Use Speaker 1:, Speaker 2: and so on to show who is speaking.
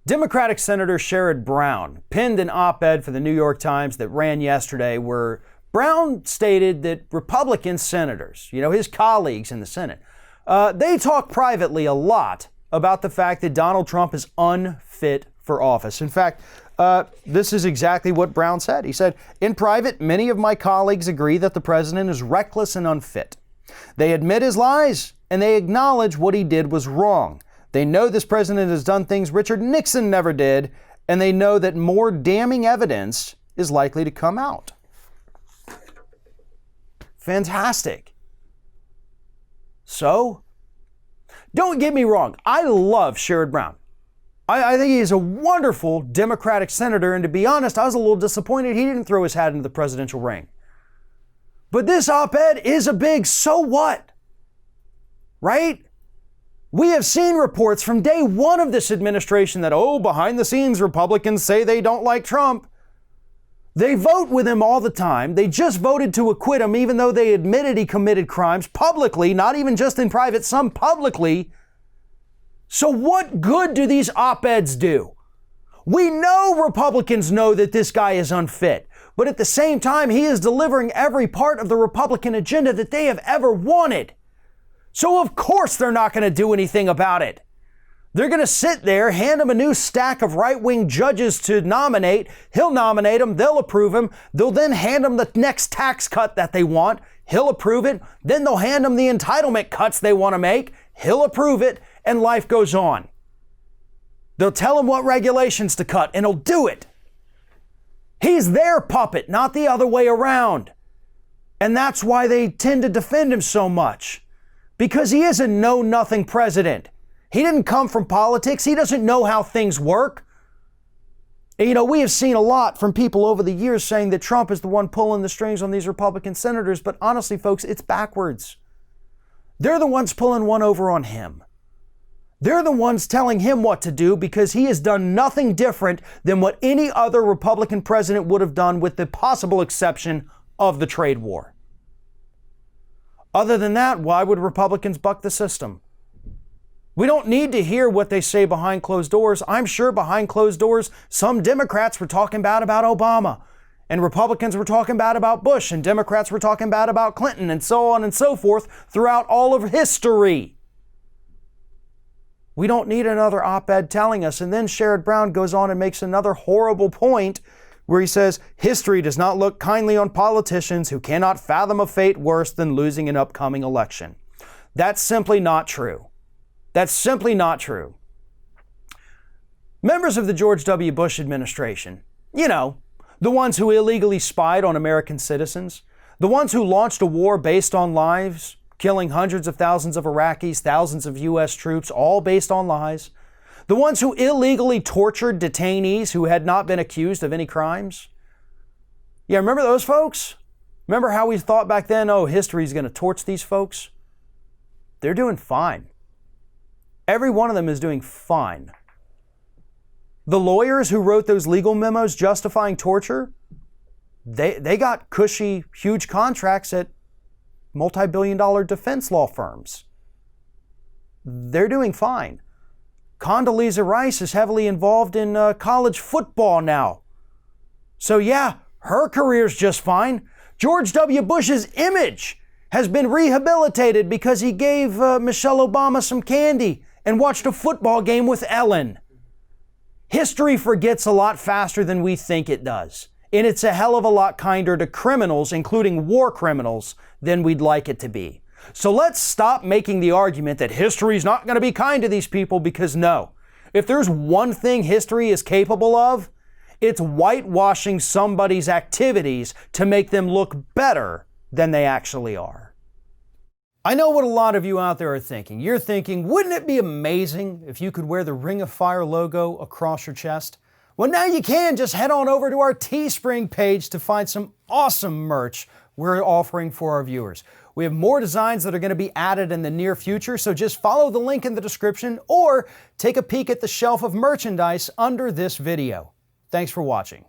Speaker 1: Democratic Senator Sherrod Brown penned an op-ed for the New York Times that ran yesterday where Brown stated that Republican senators, his colleagues in the Senate, they talk privately a lot about the fact that Donald Trump is unfit for office. In fact, this is exactly what Brown said. He said, "In private, many of my colleagues agree that the president is reckless and unfit. They admit his lies and they acknowledge what he did was wrong. They know this president has done things Richard Nixon never did, and they know that more damning evidence is likely to come out." Fantastic. So, don't get me wrong. I love Sherrod Brown. I think he's a wonderful Democratic senator, and to be honest, I was a little disappointed he didn't throw his hat into the presidential ring. But this op-ed is a big so what, right? We have seen reports from day one of this administration that, behind the scenes, Republicans say they don't like Trump. They vote with him all the time. They just voted to acquit him, even though they admitted he committed crimes publicly, not even just in private, some publicly. So what good do these op-eds do? We know Republicans know that this guy is unfit, but at the same time, he is delivering every part of the Republican agenda that they have ever wanted. So of course they're not going to do anything about it. They're going to sit there, hand him a new stack of right-wing judges to nominate. He'll nominate them. They'll approve him. They'll then hand him the next tax cut that they want. He'll approve it. Then they'll hand him the entitlement cuts they want to make. He'll approve it, and life goes on. They'll tell him what regulations to cut, and he'll do it. He's their puppet, not the other way around. And that's why they tend to defend him so much. Because he is a know-nothing president. He didn't come from politics. He doesn't know how things work. And, we have seen a lot from people over the years saying that Trump is the one pulling the strings on these Republican senators. But honestly, folks, it's backwards. They're the ones pulling one over on him. They're the ones telling him what to do because he has done nothing different than what any other Republican president would have done, with the possible exception of the trade war. Other than that, why would Republicans buck the system? We don't need to hear what they say behind closed doors. I'm sure behind closed doors, some Democrats were talking bad about Obama, and Republicans were talking bad about Bush, and Democrats were talking bad about Clinton, and so on and so forth throughout all of history. We don't need another op-ed telling us. And then Sherrod Brown goes on and makes another horrible point where he says, "History does not look kindly on politicians who cannot fathom a fate worse than losing an upcoming election." That's simply not true. That's simply not true. Members of the George W. Bush administration, the ones who illegally spied on American citizens, the ones who launched a war based on lies, killing hundreds of thousands of Iraqis, thousands of U.S. troops, all based on lies, the ones who illegally tortured detainees who had not been accused of any crimes. Yeah, remember those folks? Remember how we thought back then, history's going to torch these folks? They're doing fine. Every one of them is doing fine. The lawyers who wrote those legal memos justifying torture, they got cushy, huge contracts at multi-billion-dollar defense law firms. They're doing fine. Condoleezza Rice is heavily involved in college football now. So yeah, her career's just fine. George W. Bush's image has been rehabilitated because he gave Michelle Obama some candy and watched a football game with Ellen. History forgets a lot faster than we think it does. And it's a hell of a lot kinder to criminals, including war criminals, than we'd like it to be. So let's stop making the argument that history's not going to be kind to these people, because no. If there's one thing history is capable of, it's whitewashing somebody's activities to make them look better than they actually are. I know what a lot of you out there are thinking. You're thinking, wouldn't it be amazing if you could wear the Ring of Fire logo across your chest? Well, now you can. Just head on over to our Teespring page to find some awesome merch we're offering for our viewers. We have more designs that are going to be added in the near future, so just follow the link in the description or take a peek at the shelf of merchandise under this video. Thanks for watching.